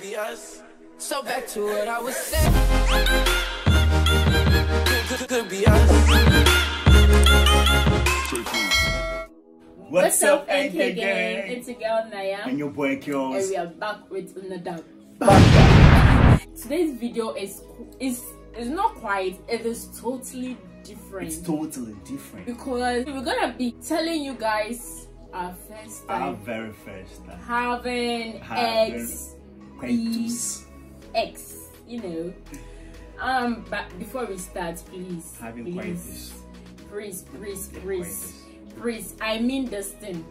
be us. So back to what I was saying. Could be us. What's up, NK gang? It's your girl Naya and your boy Kelz, and we are back with another bang. Today's video is not quite. It is totally different. It's totally different because we're gonna be telling you guys our first time, our very first time having X, you know. But before we start, please, please, I mean this thing.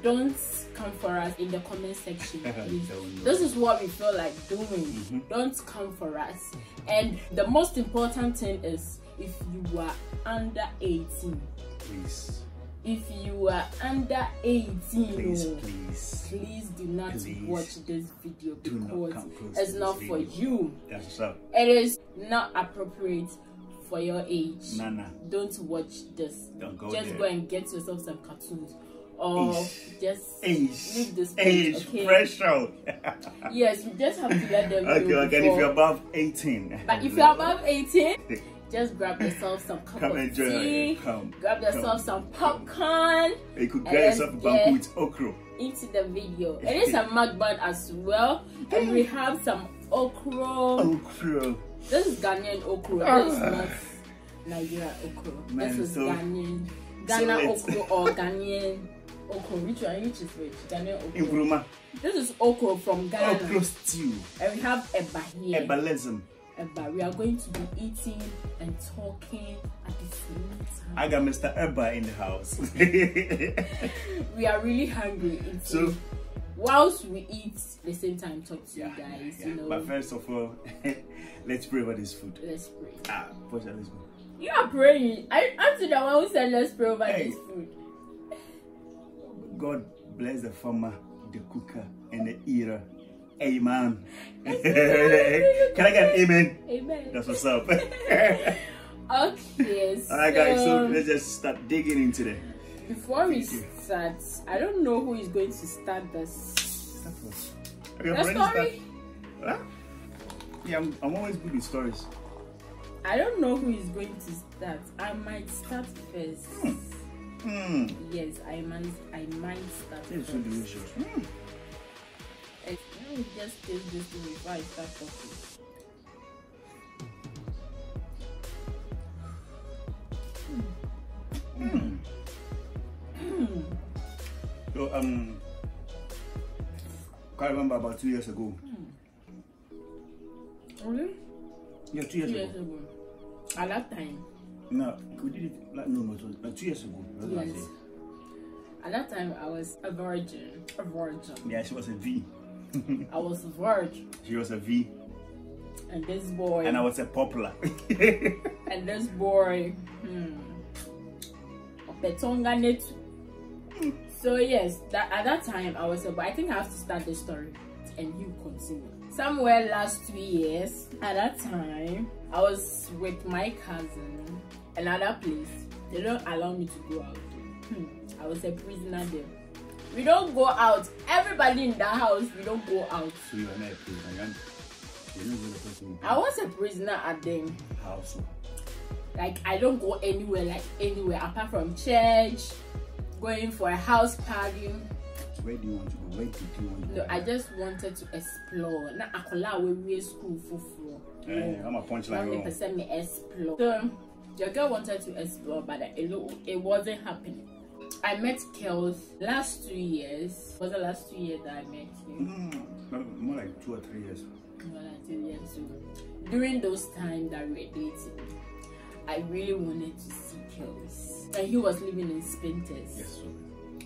Don't come for us in the comment section, please. This is what we feel like doing. Don't come for us. And the most important thing is, if you are under 18, please. If you are under 18, please do not watch this video because it's not for you. That's up. It is not appropriate for your age. Nana. Don't watch this. Don't go just there. go and get yourself some cartoons. Or just leave this page, okay? Pressure. Yes, you just have to let them know. Okay, if you're above 18. But if you're above 18, just grab yourself some cup of tea, grab yourself some popcorn. You could get yourself a bamboo with okra. Into the video. It is a mukbang as well. And we have some okra. This is Ghanaian okra. This is not Nigeria okra. This is Ghana okra or Ghanaian okra. Which is which? Ghanaian okra. This is okra from Ghana. Okra stew. And we have eba here. Ebalism. Eba. We are going to be eating and talking at the same time. I got Mr. Eba in the house. We are really hungry. So whilst we eat, the same time talk to you guys. You know. But first of all, let's pray about this food. Let's pray. Let's go. You are praying. I'm the one who said let's pray over this food. God bless the farmer, the cooker, and the eater. Amen. Can I get an amen? Amen. That's what's up. Okay. Alright guys, so let's just start digging into it. Before we start, I don't know who is going to start this. The story? Huh? Yeah, I'm always good with stories. I don't know who is going to start. I might start first. Yes, I might start first. So delicious. Let me just taste this thing before I start talking. So I remember about 2 years ago. Really? Yeah, 2 years ago. At that time? No, we did it like no, it was like 2 years ago. Yes. At that time, I was a virgin. Yeah, she was a V. I was a virgin. She was a V. And this boy. And I was a popular. And this boy. So yes, at that time I was I think I have to start the story and you continue. Somewhere last 2 years, at that time, I was with my cousin, another place. They don't allow me to go out. I was a prisoner there. We don't go out. Everybody in the house, we don't go out. So you are not a prisoner? I was a prisoner at the house. Like I don't go anywhere, apart from church, going for a house party. Where do you want to go? Where did you want to go? No, I just wanted to explore. Not Akola we school for. I'm a punchline. 100% me explore. So your girl wanted to explore, but it wasn't happening. I met Kelz last 2 years. Was the last 2 years that I met you? More like 2 or 3 years. More like 2 years. So during those times that we were dating, I really wanted to see Kelz. And he was living in Teamkelz. Yes, sir.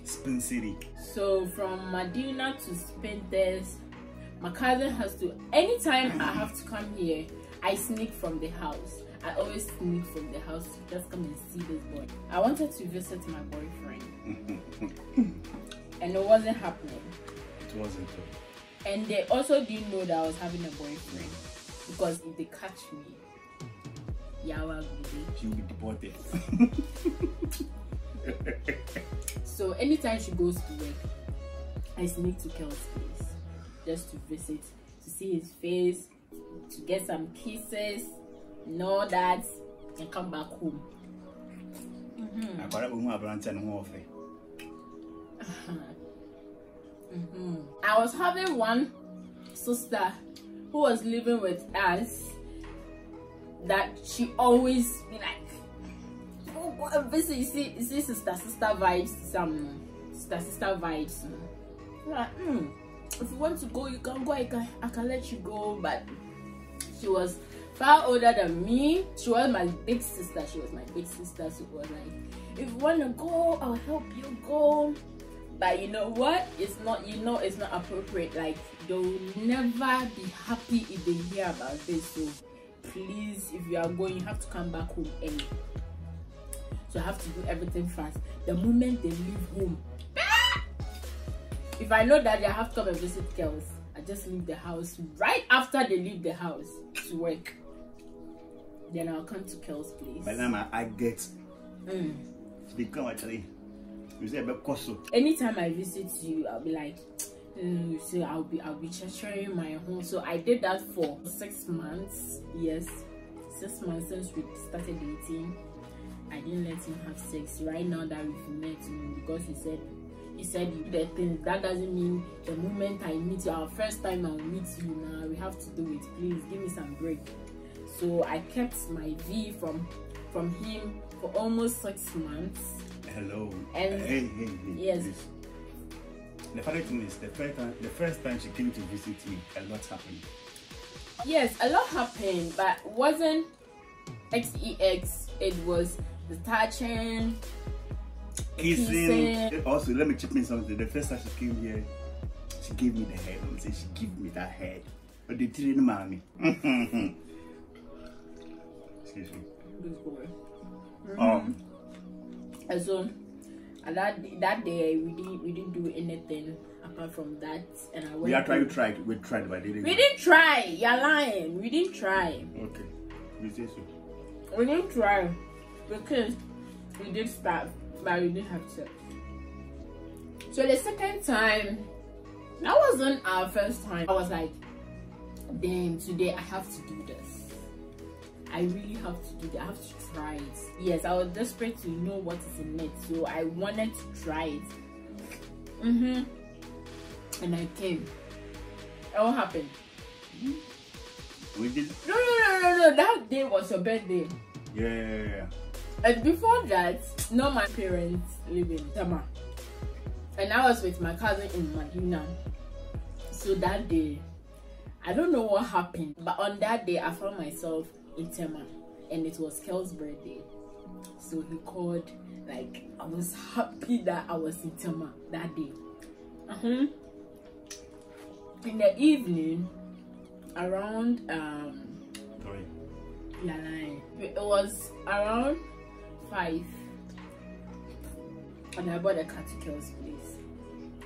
Spin City. So from Medina to Teamkelz, my cousin has to. Anytime I have to come here, I sneak from the house. I always sneak from the house to just come and see this boy. I wanted to visit my boyfriend, and it wasn't happening. It wasn't. And they also didn't know that I was having a boyfriend, because if they catch me, Yawa she will be deported. So anytime she goes to work, I sneak to Kelz's place. just to visit, to see his face, to get some kisses, and all that, and come back home. I was having one sister who was living with us that she always be like, oh, go and visit. You see sister vibes, some sister vibes. Like, if you want to go, you can go. I can let you go. But she was far older than me. She was my big sister. So it was like, if you want to go, I'll help you go. But you know what? It's not appropriate. Like, they'll never be happy if they hear about this. So please, if you are going, you have to come back home early. So I have to do everything fast. The moment they leave home, if I know that they have to come and visit Kelz, I just leave the house right after they leave the house to work. Then I'll come to Kelz place. But now I get become actually. Anytime I visit you, I'll be like, so I'll be sharing my home. So I did that for 6 months. Yes, 6 months since we started dating. I didn't let him have sex. Right now that we've met, because he said the things. That doesn't mean the moment I meet you, our first time I'll meet you now, we have to do it. Please give me some break. So I kept my V from him for almost 6 months. Hello. And hey. yes. The funny thing is, the first time she came to visit me, a lot happened. Yes, a lot happened, but it wasn't XEX. It was the touching, kissing. Also, let me chip in something. The first time she came here, she gave me the head. I'm saying she gave me that head. But they didn't mommy. Excuse me. And so that day we didn't do anything apart from that, and I went. We tried, but they didn't. We didn't try. You're lying. We didn't try. Okay, we say so. We didn't try because we did start, but we didn't have sex. So the second time, that wasn't our first time. I was like, damn, today I have to do this. I really have to do that. I have to try it. Yes, I was desperate to know what is in it, so I wanted to try it. And I came. And what happened? We did. No. That day was your birthday. Yeah. And before that, my parents live in Tama, and I was with my cousin in Medina. So that day, I don't know what happened, but on that day I found myself in Tema, and it was Kel's birthday. So he called. Like, I was happy that I was in Tema that day. In the evening, around it was around 5, and I bought a car to Kel's place.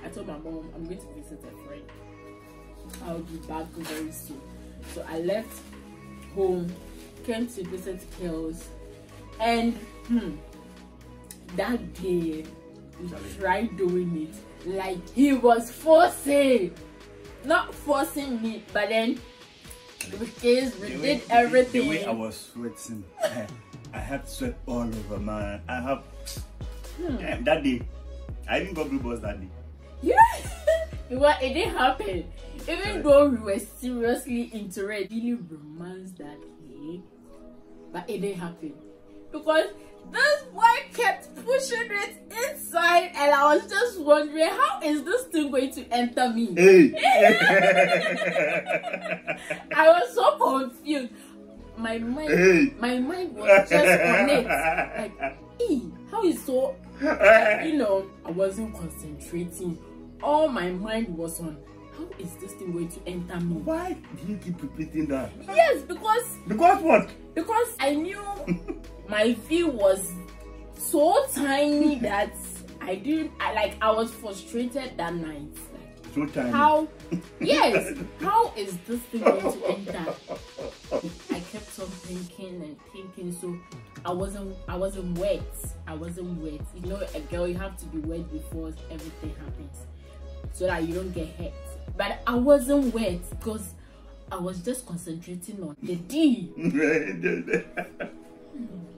I told my mom I'm going to visit a friend. I'll be back very soon. So I left home, came to visit Kel's, and that day we tried doing it. Like, he was not forcing me, but then because we did everything. The way I was sweating, I had sweat all over, man. I have that day. I even got blue balls that day. Yeah, because it didn't happen. Even though we were seriously into it, really romance that day, but it didn't happen because this boy kept pushing it inside, and I was just wondering, how is this thing going to enter me? Hey. I was so confused. My mind was just on it. Like, how is so? I wasn't concentrating. All my mind was on, how is this thing going to enter me? Why do you keep repeating that? Yes, because what? Because I knew my V was so tiny that I was frustrated that night. Like, so tiny. How is this thing going to enter? I kept on thinking, so I wasn't wet. You know, a girl, you have to be wet before everything happens, so that you don't get hurt. but I wasn't wet because I was just concentrating on the D.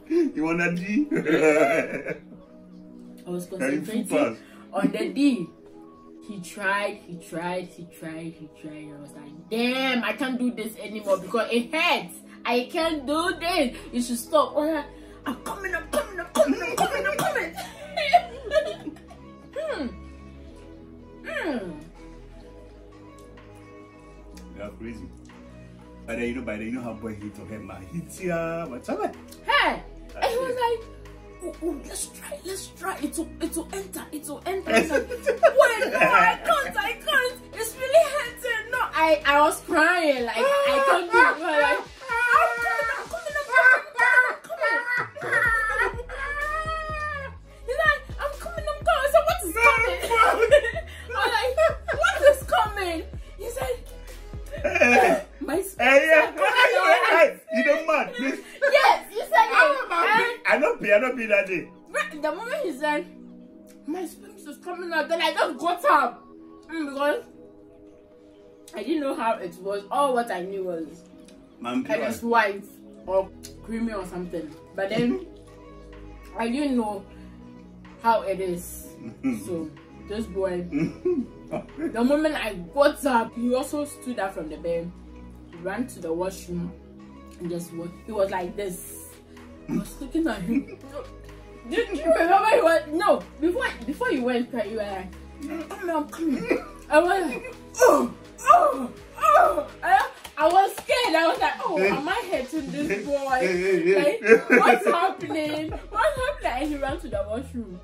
You want a D? I was concentrating on the D. He tried. I was like, damn, I can't do this anymore because it hurts. I can't do this. You should stop. I'm coming. You're crazy. But then you know how boy hit or him. Hits ya. What's up? Hey, and he was like, oh, let's try. It will enter. Wait, no, I can't. It's really hurting. No, I was crying. Like, I can't do it. Like, I'm coming. He's like, I'm coming. So what is coming? I'm like, what is coming? He said, my you don't mad. Yes, you said it. I don't be that day. The moment he said, my sperm is coming out, then I just got up. Because I didn't know how it was. All what I knew was it was white or creamy or something. But then I didn't know how it is. So this boy, the moment I got up, he also stood up from the bed, ran to the washroom, and just walked. He was like this. I was looking at him. Do you remember he was? No, before you went, you were like, I'm coming. I was like, oh. I was scared. I was like, oh, am I hitting this boy? Like, what's happening? And he ran to the washroom.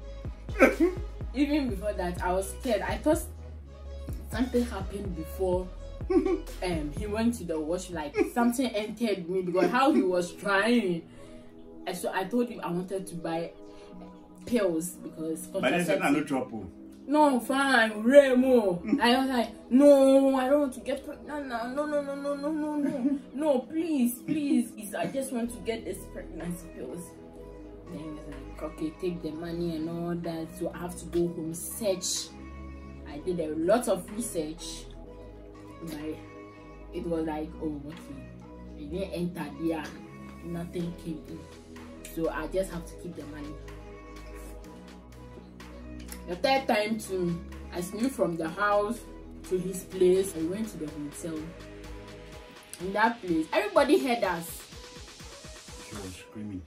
Even before that, I was scared. I thought something happened before he went to the washroom. Like something entered me because how he was trying. And so I told him I wanted to buy pills because. But they said no trouble. No, fine, Remo. I was like, no, I don't want to get pregnant now. No, please. I just want to get this pregnancy pills. Then he was like, okay, take the money and all that. So I have to go home, search. I did a lot of research. Like, it was like, oh, okay. I didn't enter there. Nothing came in. So I just have to keep the money. The third time too, I sneaked from the house to his place. I went to the hotel. In that place, everybody heard us. She was screaming.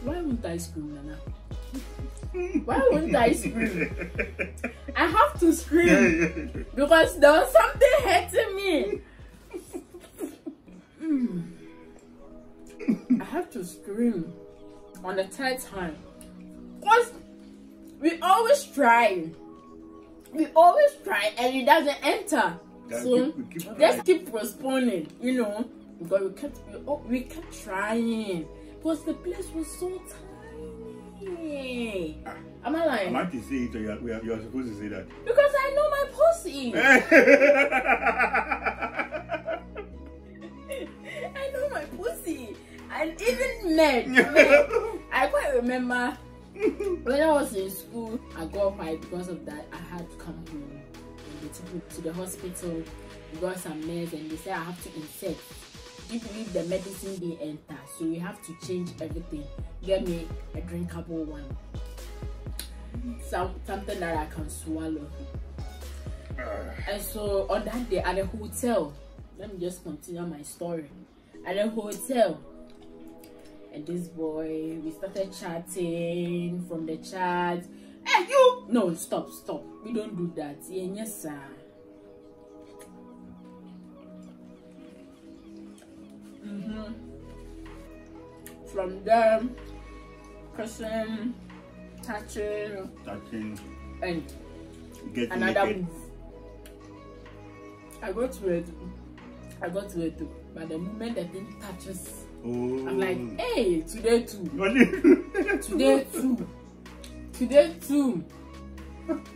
Why wouldn't I scream, Nana? Why wouldn't I scream? I have to scream because there was something hurting me. I have to scream on the third time. Because we always try and it doesn't enter. So just keep postponing, you know, because we kept trying because the place was so tiny. Am I lying? I'm about to say it, or you're supposed to say that. Because I know my pussy. I know my pussy. And even men. I quite remember when I was in school, I got white because of that. I had to come home. And they took me to the hospital. We got some meds and they said I have to insert. If you believe the medicine didn't enter, so you have to change everything. Get me a drinkable one. Something that I can swallow. And so on that day at the hotel, let me just continue my story. At the hotel, and this boy, we started chatting. From the chat, hey you! No, stop. We don't do that. Yes, sir. From there, kissing, touching, and another move. I got to it too. But the moment the thing touches, I'm like, hey, today too. Today too.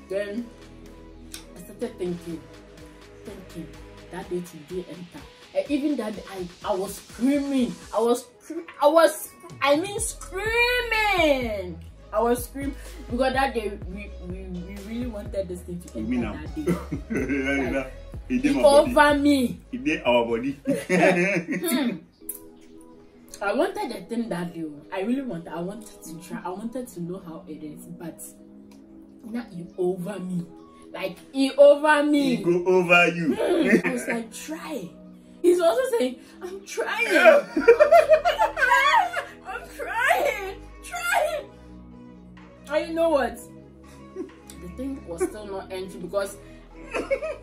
Then I started thinking that day today enter. And even that day, I was screaming. I was screaming. I was screaming because that day we really wanted this thing to end that day. Like, He over me. He did our body. I wanted the thing that day. I wanted to try. I wanted to know how it is, but now you over me. Like he over me. He go over you. I was like, try. He's also saying, I'm trying. I'm trying. Trying. And you know what? The thing was still not entering because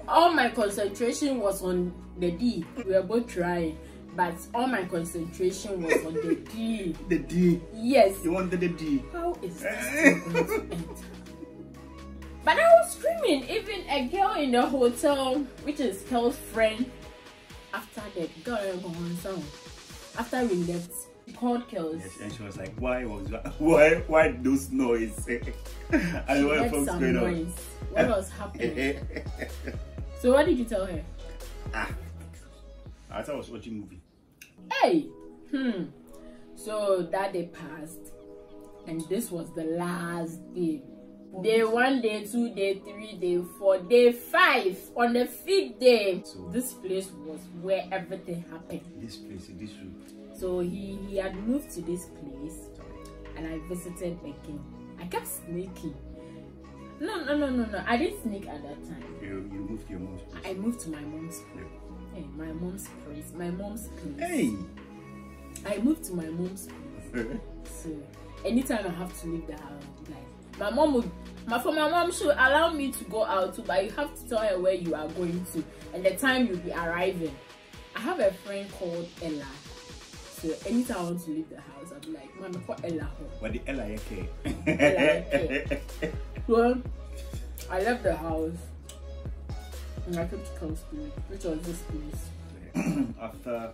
all my concentration was on the D. We were both trying, but all my concentration was on the D. The D. Yes. You wanted the D. How is this going to end? But I was screaming. Even a girl in the hotel, which is Kel's friend, after the girl after we left, she called Kelz. Yes, and she was like, why those noise? And She heard some noise. What was happening? So what did you tell her? I thought I was watching a movie. Hey! So that day passed, and this was the last day. Day 1, day 2, day 3, day 4, day 5. On the 5th day, so this place was where everything happened. This place, in this room. So he had moved to this place, and I visited again. I kept sneaking. No. I didn't sneak at that time. You moved to your mom's place. I moved to my mom's place. Hey, my mom's place. My mom's place. Hey! I moved to my mom's place. So anytime I have to leave the house, like my mom should allow me to go out too, but you have to tell her where you are going to and the time you'll be arriving. I have a friend called Ella. So anytime I want to leave the house, I'll be like, "Man, call Ella home." What the Ella okay? Well, I left the house and I came to Kel's place, which was this place. After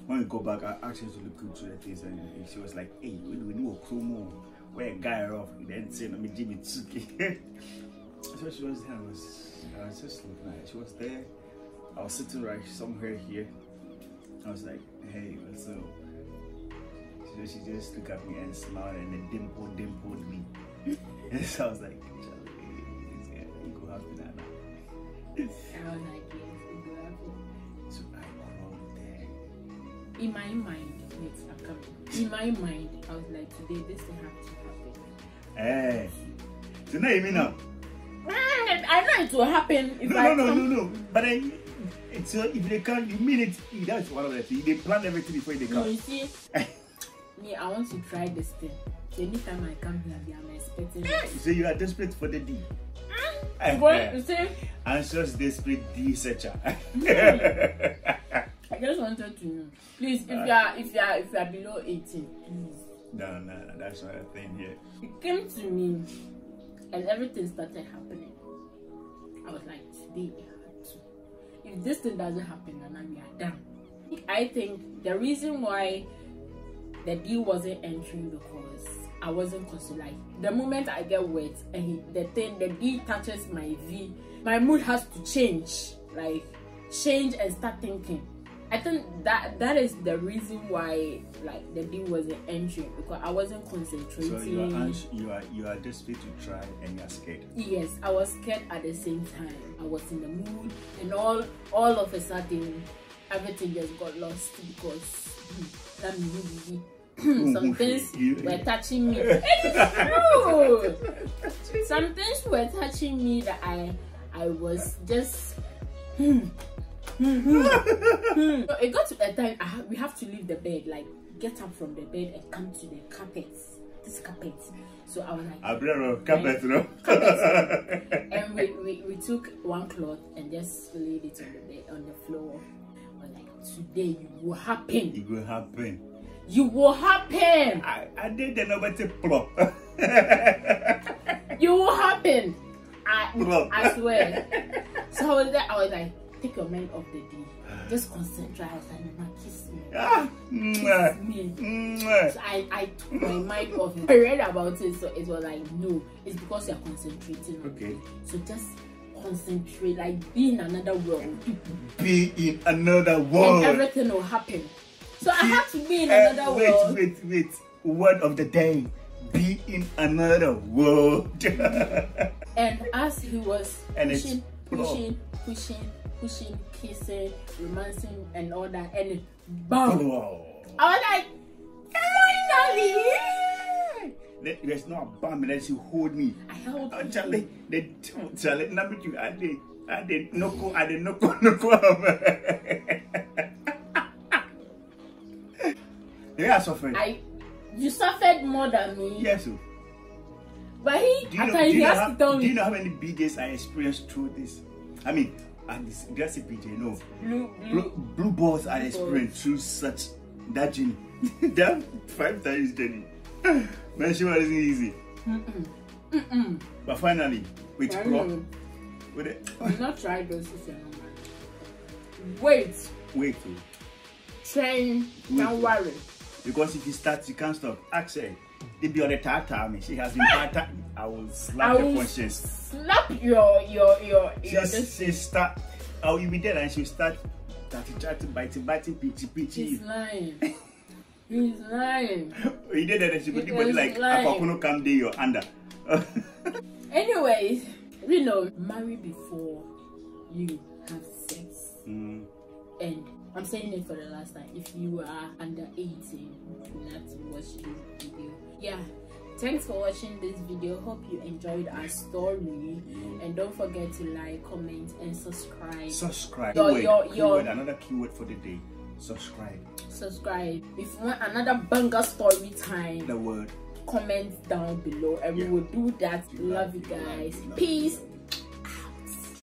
when we go back, I asked her to look into the things, and she was like, "Hey, we know a promo where a guy off, then say, "No, me Jimmy Tsuki." So she was there. I was just looking at her. She was there. I was sitting right somewhere here. I was like, "Hey, what's up?" So she just looked at me and smiled and then dimpled me. And so I was like, "This guy, you go happy now." I was like, "Yes, it will happen." So I crawled there. In my mind, wait, I'm coming. In my mind, I was like, today this thing has to happen. Hey, so now you mean now? I know it will happen if No. But so if they can't, you mean it. That's one of the things. They plan everything before they come. No, you see, me, I want to try this thing. So anytime I come here, I'm expecting it. So you are desperate for the D. What you see? Anxious, desperate D searcher. I just wanted to know. Please, if you are below 18, please. No, that's not a thing here. It came to me and everything started happening. I was like, today it had to. If this thing doesn't happen, then we are done. I think the reason why the D wasn't entering because I wasn't considered. Like the moment I get wet and the D touches my V, my mood has to change. Like change and start thinking. I think that is the reason why like the D wasn't entering because I wasn't concentrating. So you are desperate to try and you're scared. Yes, I was scared at the same time. I was in the mood and all of a sudden everything just got lost because that movie. Some things were touching me. It's true. Some things were touching me that I was just. So it got to a time we have to leave the bed, like get up from the bed and come to the carpets. This carpet. So I was like, carpet, no? And we took one cloth and just laid it on the bed on the floor. I was like, today you will happen. It will happen. You will happen. I did the number to plop. You will happen. I swear. So I was there. I was like, take your mind off the D. Just concentrate. I was like, Mama, kiss me. Kiss me. So I took my mind off it. I read about it, so it was like, no, it's because you're concentrating. Okay. So just concentrate, like be in another world. Be in another world. And everything will happen. So I have to be in another world. Wait. Word of the day. Be in another world. And as he was And pushing, kissing, romancing, and all that, and it bam! I was like, finally! There's no bam, and then she hold me. I held him. Charlie, not you. I did no. Yeah, I suffered. You suffered more than me. Yes, sir. But he has to tell me. Do you know how many BJs I experienced through this? I mean, just a BJ, no. Blue balls I experienced through such that journey. That 5 times journey. Man, she wasn't easy. But finally, with pro. With it. Do not try those if you're not married. Wait. Train, don't worry. Because if you start, you can't stop. Ask her. They be on the tata me. She has been tata. I will slap your conscience. Slap your she start. I will be there and she'll start chatting, biting, pitchy. He's lying. He's lying. He did that and she would do like Apakuno come day or under. Anyways, you know, marry before you have sex. And I'm saying it for the last time. If you are under 18, do not watch this video. Yeah. Thanks for watching this video. Hope you enjoyed our story. And don't forget to like, comment, and subscribe. Subscribe. Keyword, another keyword for the day. Subscribe. Subscribe. If you want another banger story time, the word. Comment down below and we will do that. Love you guys. Peace.